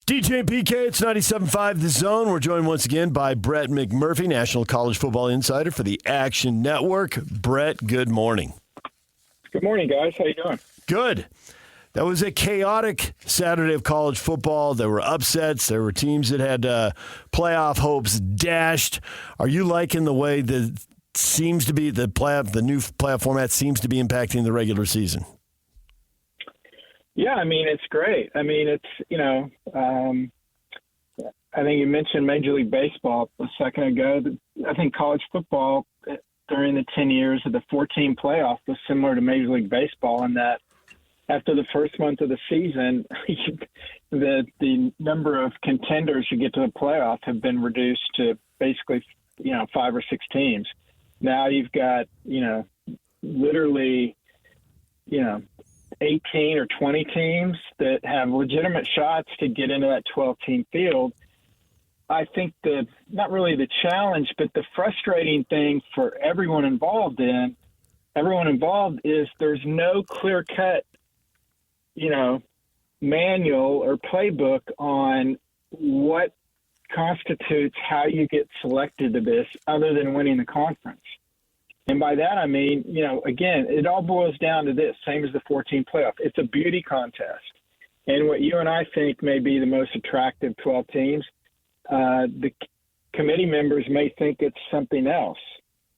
DJ and PK, it's 97.5 The Zone. We're joined once again by Brett McMurphy, National College Football Insider for the Action Network. Brett, good morning. Good morning, guys. How you doing? Good. That was a chaotic Saturday of college football. There were upsets. There were teams that had playoff hopes dashed. Are you liking the way that seems to be the new playoff format seems to be impacting the regular season? Yeah, I mean, it's great. I mean, it's, I think you mentioned Major League Baseball a second ago. I think college football during the 10 years of the 14 playoff was similar to Major League Baseball in that after the first month of the season, the number of contenders who get to the playoff have been reduced to basically, 5 or 6 teams. Now you've got, literally, 18 or 20 teams that have legitimate shots to get into that 12-team field. I think not really the challenge, but the frustrating thing for everyone involved is there's no clear-cut, manual or playbook on what constitutes how you get selected to this other than winning the conference. And by that, I mean, again, it all boils down to this, same as the 14 playoff. It's a beauty contest. And what you and I think may be the most attractive 12 teams, the committee members may think it's something else.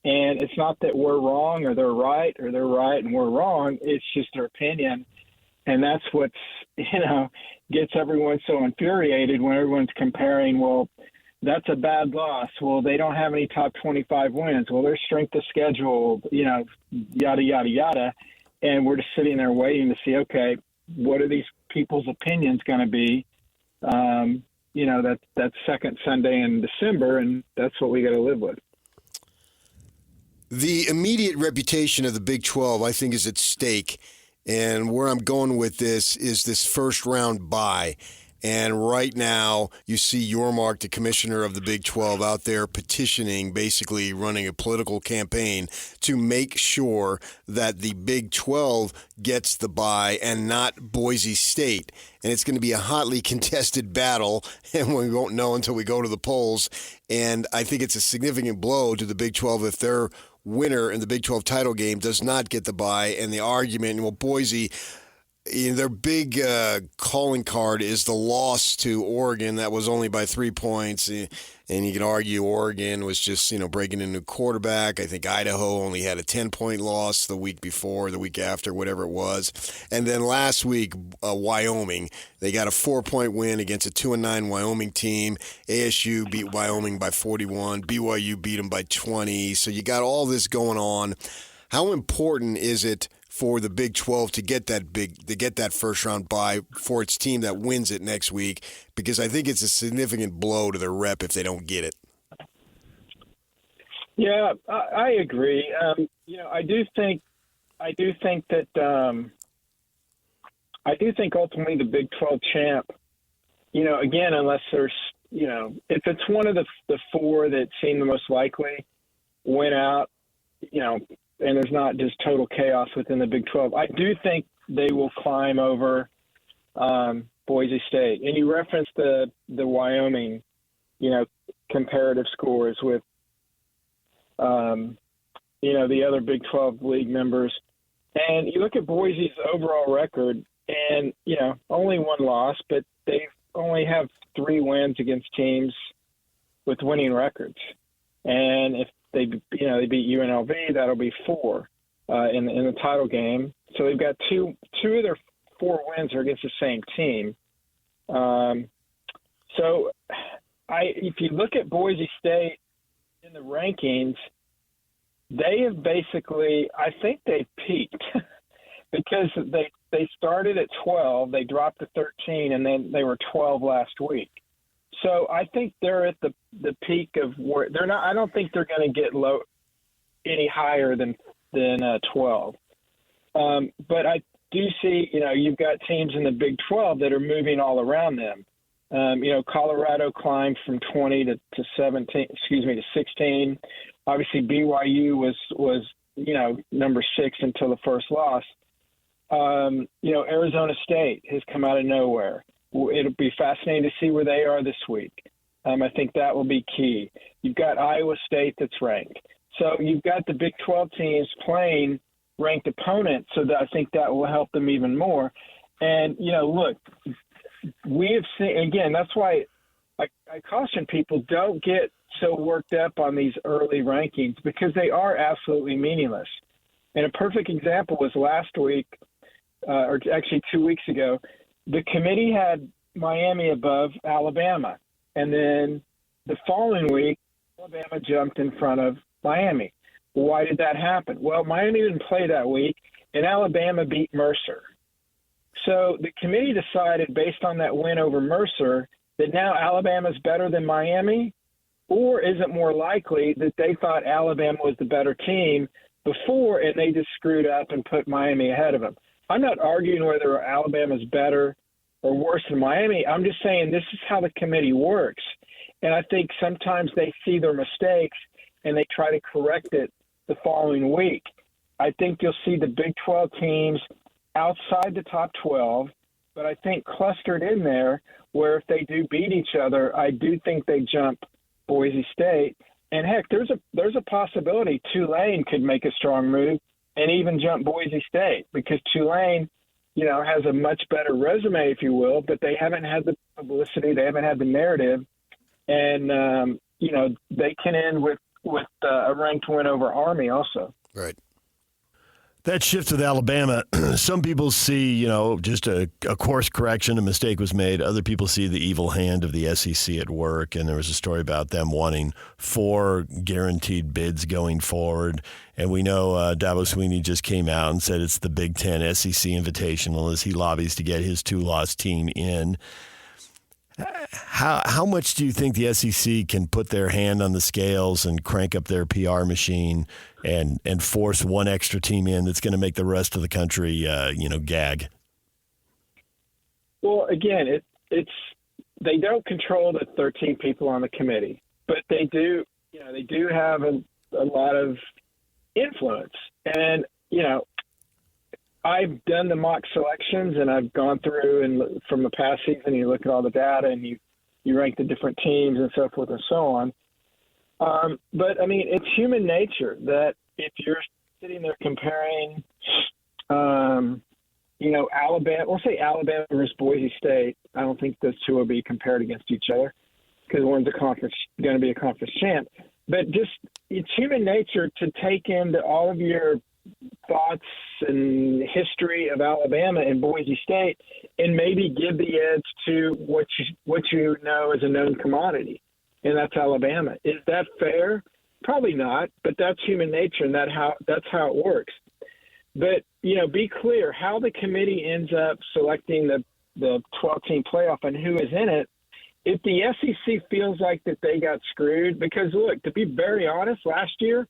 And it's not that we're wrong or they're right and we're wrong. It's just their opinion. And that's what's, gets everyone so infuriated when everyone's comparing, well, that's a bad loss. Well, they don't have any top 25 wins. Well, their strength of schedule, yada, yada, yada. And we're just sitting there waiting to see, okay, what are these people's opinions going to be? That second Sunday in December, and that's what we got to live with. The immediate reputation of the Big 12, I think, is at stake. And where I'm going with this is this first round bye. And right now, you see Yormark, the commissioner of the Big 12, out there petitioning, basically running a political campaign to make sure that the Big 12 gets the bye and not Boise State. And it's going to be a hotly contested battle, and we won't know until we go to the polls. And I think it's a significant blow to the Big 12 if their winner in the Big 12 title game does not get the bye. And the argument, well, Boise, their big calling card is the loss to Oregon. That was only by 3 points. And you can argue Oregon was just, breaking a new quarterback. I think Idaho only had a 10-point loss the week before, the week after, whatever it was. And then last week, Wyoming, they got a 4-point win against a 2-9 Wyoming team. ASU beat Wyoming by 41. BYU beat them by 20. So you got all this going on. How important is it for the Big 12 to get that first round bye for its team that wins it next week? Because I think it's a significant blow to their rep if they don't get it. Yeah, I agree. I do think ultimately the Big 12 champ, again, unless there's, if it's one of the four that seem the most likely win out, and there's not just total chaos within the Big 12, I do think they will climb over Boise State. And you referenced the Wyoming, comparative scores with, the other Big 12 league members. And you look at Boise's overall record and, only one loss, but they only have 3 wins against teams with winning records. And if they beat UNLV, that'll be 4 in the title game. So they've got two of their 4 wins are against the same team. So if you look at Boise State in the rankings, they have basically, I think they peaked because they started at 12, they dropped to 13, and then they were 12 last week. So I think they're at the peak of where they're not. I don't think they're going to get any higher than 12. But I do see, you've got teams in the Big 12 that are moving all around them. Colorado climbed from 20 to 17. To 16. Obviously, BYU was number 6 until the first loss. Arizona State has come out of nowhere. It'll be fascinating to see where they are this week. I think that will be key. You've got Iowa State that's ranked. So you've got the Big 12 teams playing ranked opponents, so that I think that will help them even more. And, look, we have seen, again, that's why I caution people, don't get so worked up on these early rankings because they are absolutely meaningless. And a perfect example was last week, or actually 2 weeks ago, the committee had Miami above Alabama. And then the following week, Alabama jumped in front of Miami. Why did that happen? Well, Miami didn't play that week, and Alabama beat Mercer. So the committee decided, based on that win over Mercer, that now Alabama's better than Miami, or is it more likely that they thought Alabama was the better team before and they just screwed up and put Miami ahead of them? I'm not arguing whether Alabama's better or worse than Miami. I'm just saying this is how the committee works. And I think sometimes they see their mistakes and they try to correct it the following week. I think you'll see the Big 12 teams outside the top 12, but I think clustered in there where if they do beat each other, I do think they jump Boise State. And heck, there's a possibility Tulane could make a strong move and even jump Boise State because Tulane, has a much better resume, if you will, but they haven't had the publicity, they haven't had the narrative, and they can end with a ranked win over Army also. Right. That shift with Alabama, some people see, just a course correction, a mistake was made. Other people see the evil hand of the SEC at work, and there was a story about them wanting 4 guaranteed bids going forward. And we know Dabo Swinney just came out and said it's the Big Ten SEC Invitational as he lobbies to get his 2-loss team in. How much do you think the SEC can put their hand on the scales and crank up their PR machine and force one extra team in that's going to make the rest of the country, gag? Well, again, they don't control the 13 people on the committee, but they do. They do have a lot of influence, and I've done the mock selections, and I've gone through and from the past season, you look at all the data and you rank the different teams and so forth and so on. But it's human nature that if you're sitting there comparing, Alabama, we'll say Alabama versus Boise State. I don't think those two will be compared against each other because one's going to be a conference champ. But it's human nature to take into all of your thoughts and history of Alabama and Boise State and maybe give the edge to what you know is a known commodity, and that's Alabama. Is that fair? Probably not, but that's human nature, and that's how it works. But, be clear how the committee ends up selecting the 12-team playoff and who is in it. If the SEC feels like that they got screwed, because, look, to be very honest, last year,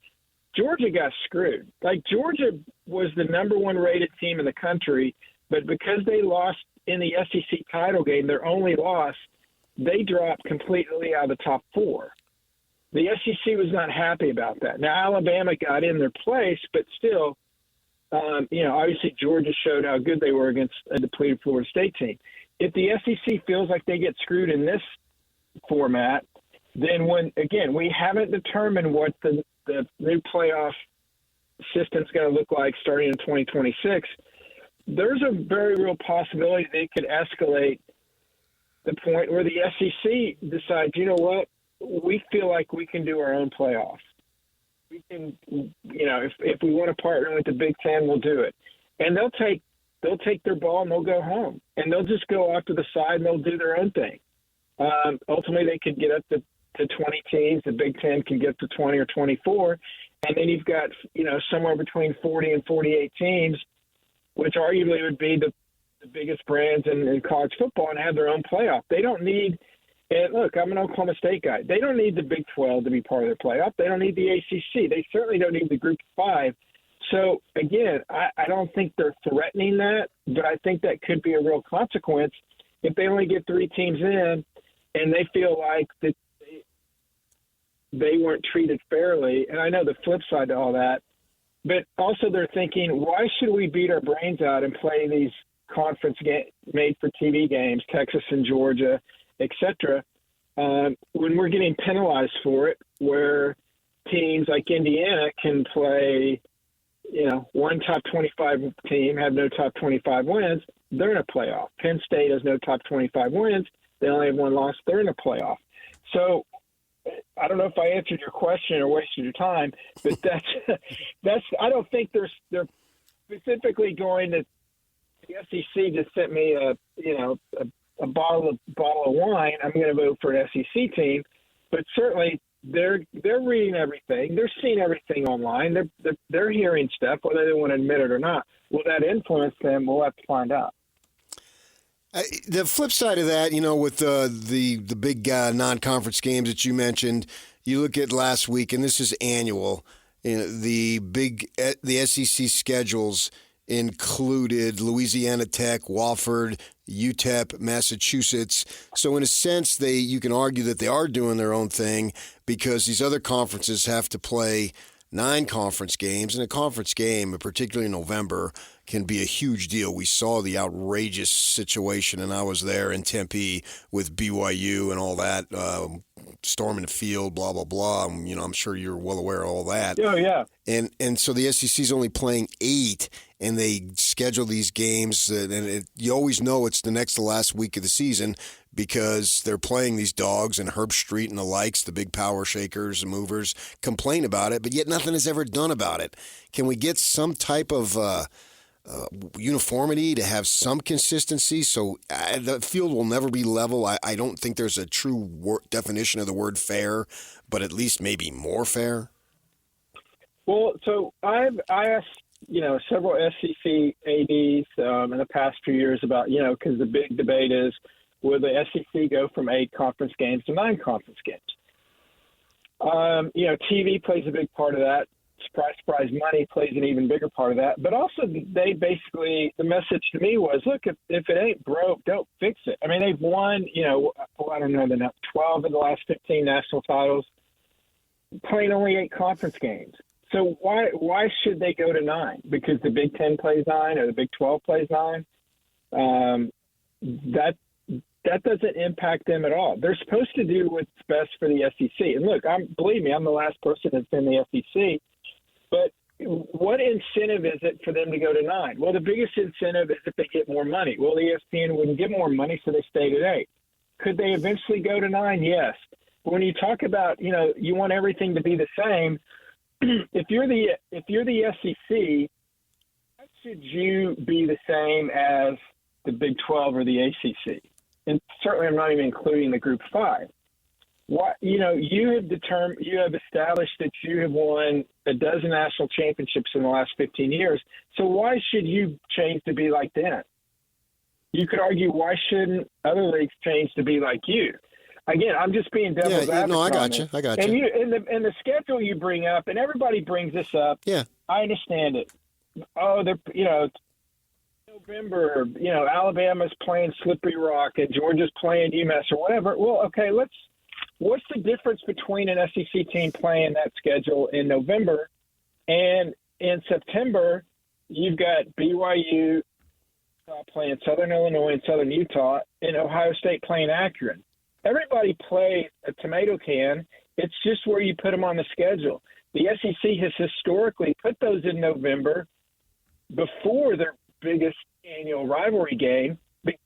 Georgia got screwed. Like, Georgia was the number 1 rated team in the country, but because they lost in the SEC title game, their only loss, they dropped completely out of the top 4. The SEC was not happy about that. Now, Alabama got in their place, but still, obviously Georgia showed how good they were against a depleted Florida State team. If the SEC feels like they get screwed in this format, then we haven't determined what the new playoff system is going to look like starting in 2026, there's a very real possibility they could escalate the point where the SEC decides, you know what, we feel like we can do our own playoff. We can, if we want to partner with the Big Ten, we'll do it. And they'll take their ball and they'll go home. And they'll just go off to the side and they'll do their own thing. Ultimately, they could get up to 20 teams. The Big Ten can get to 20 or 24. And then you've got, somewhere between 40 and 48 teams, which arguably would be the biggest brands in college football and have their own playoff. They don't need – and look, I'm an Oklahoma State guy. They don't need the Big 12 to be part of their playoff. They don't need the ACC. They certainly don't need the Group of 5. So, again, I don't think they're threatening that, but I think that could be a real consequence if they only get 3 teams in and they feel like that they weren't treated fairly. And I know the flip side to all that, but also they're thinking, why should we beat our brains out and play these conference made for TV games, Texas and Georgia, etc. When we're getting penalized for it, where teams like Indiana can play, one top 25 team, have no top 25 wins, they're in a playoff. Penn State has no top 25 wins. They only have one loss. They're in a playoff. So I don't know if I answered your question or wasted your time, but that's I don't think they're specifically going to. The SEC just sent me a bottle of wine. I'm going to vote for an SEC team, but certainly they're reading everything. They're seeing everything online. They're hearing stuff, whether they want to admit it or not. Will that influence them? We'll have to find out. The flip side of that, with the big non-conference games that you mentioned, you look at last week, and this is annual. The SEC schedules included Louisiana Tech, Wofford, UTEP, Massachusetts. So in a sense, you can argue that they are doing their own thing because these other conferences have to play 9 conference games, and a conference game, particularly in November, can be a huge deal. We saw the outrageous situation, and I was there in Tempe with BYU and all that, storming the field, blah, blah, blah. I'm sure you're well aware of all that. Oh, yeah. And so the SEC is only playing 8, and they schedule these games, and you always know it's the next to last week of the season because they're playing these dogs, and Herb Street and the likes, the big power shakers and movers, complain about it, but yet nothing is ever done about it. Can we get some type of uniformity to have some consistency so the field will never be level? I don't think there's a true definition of the word fair, but at least maybe more fair. Well, so I asked, several SEC ADs in the past few years about, because the big debate is, will the SEC go from 8 conference games to 9 conference games? TV plays a big part of that. Surprise, surprise, money plays an even bigger part of that. But also, the message to me was, look, if it ain't broke, don't fix it. I mean, they've won, I don't know, 12 of the last 15 national titles, playing only 8 conference games. So why should they go to 9? Because the Big 10 plays 9 or the Big 12 plays 9? That doesn't impact them at all. They're supposed to do what's best for the SEC. And look, believe me, I'm the last person that's in the SEC. But what incentive is it for them to go to 9? Well, the biggest incentive is if they get more money. Well, the ESPN wouldn't get more money, so they stayed at 8. Could they eventually go to 9? Yes. But when you talk about, you want everything to be the same, if you're the SEC, why should you be the same as the Big 12 or the ACC? And certainly, I'm not even including the Group 5. You have established that you have won a dozen national championships in the last 15 years. So why should you change to be like that? You could argue, why shouldn't other leagues change to be like you? Again, I'm just being devil's advocate. No, I got you. And the schedule you bring up, and everybody brings this up. Yeah, I understand it. Oh, November. Alabama's playing Slippery Rock, and Georgia's playing UMass or whatever. Well, okay, what's the difference between an SEC team playing that schedule in November and in September? You've got BYU playing Southern Illinois and Southern Utah, and Ohio State playing Akron. Everybody plays a tomato can. It's just where you put them on the schedule. The SEC has historically put those in November before their biggest annual rivalry game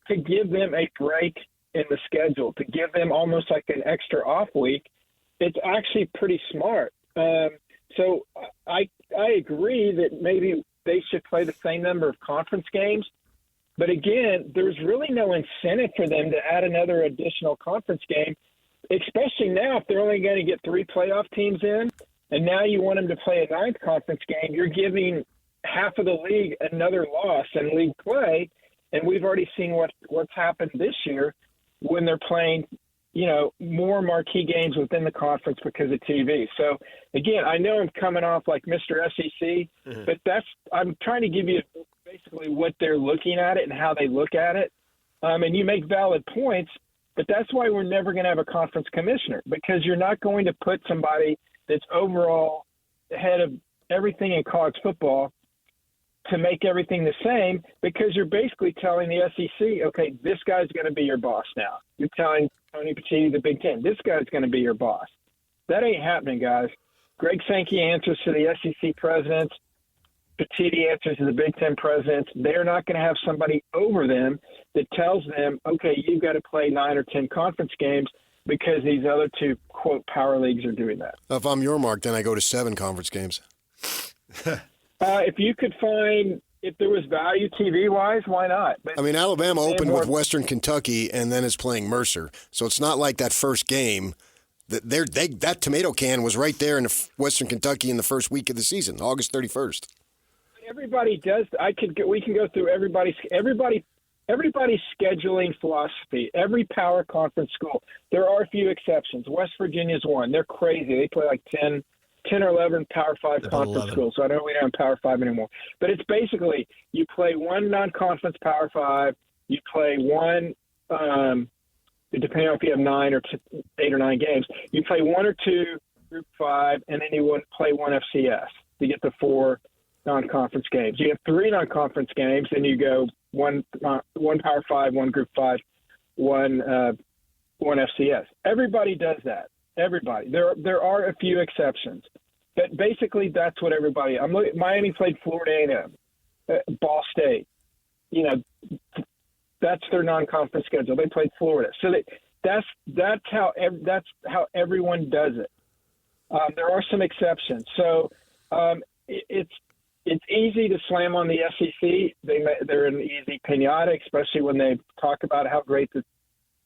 to give them a break in the schedule, to give them almost like an extra off week. It's actually pretty smart. So I agree that maybe they should play the same number of conference games. But again, there's really no incentive for them to add another additional conference game, especially now if they're only going to get 3 playoff teams in, and now you want them to play a 9th conference game. You're giving half of the league another loss in league play, and we've already seen what's happened this year when they're playing, more marquee games within the conference because of TV. So, again, I know I'm coming off like Mr. SEC, but I'm trying to give you basically what they're looking at it and how they look at it. And you make valid points, but that's why we're never going to have a conference commissioner, because you're not going to put somebody that's overall head of everything in college football to make everything the same, because you're basically telling the SEC, okay, this guy's going to be your boss now. You're telling Tony Pacitti, the Big Ten, this guy's going to be your boss. That ain't happening, guys. Greg Sankey answers to the SEC presidents. Pacitti answers to the Big Ten presidents. They're not going to have somebody over them that tells them, okay, you've got to play 9 or 10 conference games because these other two, quote, power leagues are doing that. If I'm your Mark, then I go to 7 conference games. If you could find, if there was value TV-wise, why not? But I mean, Alabama opened with Western Kentucky and then is playing Mercer. So it's not like that first game. That tomato can was right there in Western Kentucky in the first week of the season, August 31st. Everybody does. We can go through everybody's scheduling philosophy. Every power conference school. There are a few exceptions. West Virginia's one. They're crazy. They play like 10 or 11 Power 5 conference schools. So I don't really know Power 5 anymore. But it's basically you play one non-conference Power 5. You play one, depending on if you have 8 or 9 games, you play 1 or 2 Group 5, and then you play one FCS to get the 4 non-conference games. You have 3 non-conference games, and you go one Power 5, one Group 5, one FCS. Everybody does that. Everybody. There are a few exceptions, but basically that's what everybody. Miami played Florida A&M, Ball State. That's their non-conference schedule. They played Florida, so that's how everyone does it. There are some exceptions, so it's easy to slam on the SEC. They're an easy pinata, especially when they talk about how great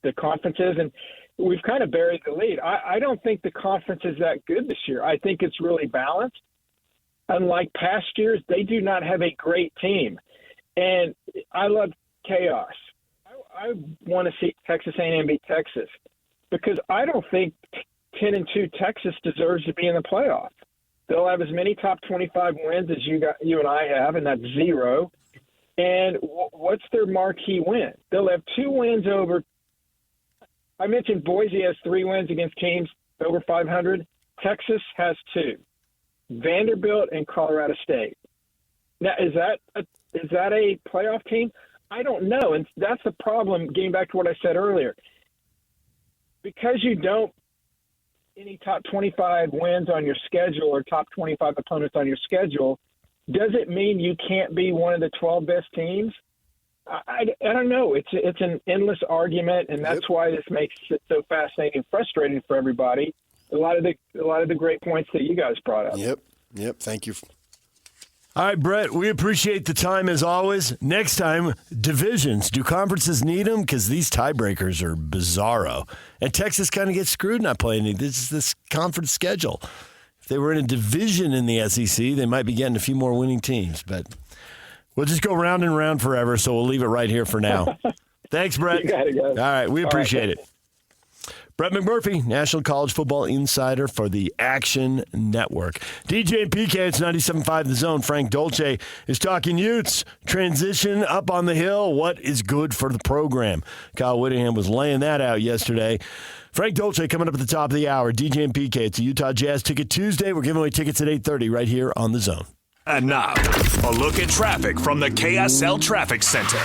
the conference is, and we've kind of buried the lead. I don't think the conference is that good this year. I think it's really balanced. Unlike past years, they do not have a great team, and I love chaos. I want to see Texas A&M beat Texas because I don't think 10-2 Texas deserves to be in the playoff. They'll have as many top 25 wins as you and I have, and that's 0. And what's their marquee win? They'll have 2 wins over. I mentioned Boise has 3 wins against teams over 500. Texas has 2. Vanderbilt and Colorado State. Now, is that a playoff team? I don't know, and that's the problem, getting back to what I said earlier. Because you don't any top 25 wins on your schedule or top 25 opponents on your schedule, does it mean you can't be one of the 12 best teams? I don't know. It's an endless argument, and that's why this makes it so fascinating and frustrating for everybody. A lot of the great points that you guys brought up. Yep. Thank you. All right, Brett, we appreciate the time as always. Next time, divisions. Do conferences need them? Because these tiebreakers are bizarro. And Texas kind of gets screwed not playing this conference schedule. If they were in a division in the SEC, they might be getting a few more winning teams. But we'll just go round and round forever, so we'll leave it right here for now. Thanks, Brett. You got it, guys. All right, we appreciate it. Brett McMurphy, National College Football Insider for the Action Network. DJ and PK, it's 97.5 The Zone. Frank Dolce is talking Utes. Transition up on the hill. What is good for the program? Kyle Whittingham was laying that out yesterday. Frank Dolce coming up at the top of the hour. DJ and PK, it's a Utah Jazz Ticket Tuesday. We're giving away tickets at 8:30 right here on The Zone. And now, a look at traffic from the KSL Traffic Center.